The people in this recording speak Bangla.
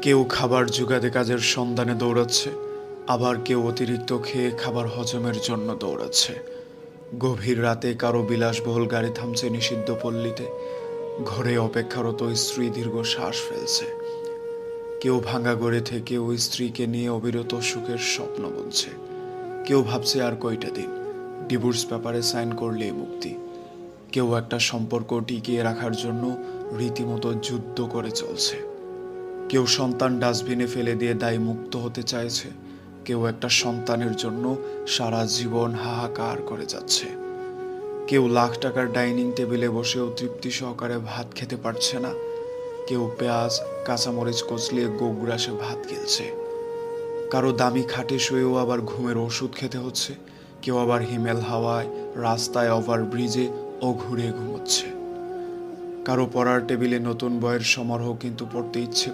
কেউ খাবার জোগাতে কাজের সন্ধানে দৌড়াচ্ছে, আবার কেউ অতিরিক্ত খেয়ে খাবার হজমের জন্য দৌড়াচ্ছে। গভীর রাতে কারো বিলাসবহুল গাড়ি থামছে নিষিদ্ধ পল্লীতে, ঘরে অপেক্ষারত স্ত্রী দীর্ঘ শ্বাস ফেলছে। কেউ ভাঙা গড়ে থেকে ওই স্ত্রীকে নিয়ে অবিরত সুখের স্বপ্ন বুনছে। কেউ ভাবছে আর কয়টা দিন, ডিভোর্স পেপারে সাইন করলেই মুক্তি। কেউ একটা সম্পর্ক টিকিয়ে রাখার জন্য রীতিমতো যুদ্ধ করে চলছে। কেউ সন্তান ডাস্টবিনে ফেলে দিয়ে দায় মুক্ত হতে চাইছে, কেউ একটা সন্তানের জন্য সারা জীবন হাহাকার করে যাচ্ছে। কেউ লাখ টাকার ডাইনিং টেবিলে বসেও তৃপ্তি সহকারে ভাত খেতে পারছে না, কেউ পেঁয়াজ কাঁচামরিচ কচলিয়ে গোগ্রাসে ভাত গিলছে। কারো দামি খাটে শুয়েও আবার ঘুমের ওষুধ খেতে হচ্ছে, কেউ আবার হিমেল হাওয়ায় রাস্তায় ওভারব্রিজে ও ঘুরে ঘুমোচ্ছে। কারো পড়ার টেবিলে নতুন বইয়ের সমারোহ, কিন্তু পড়তে ইচ্ছে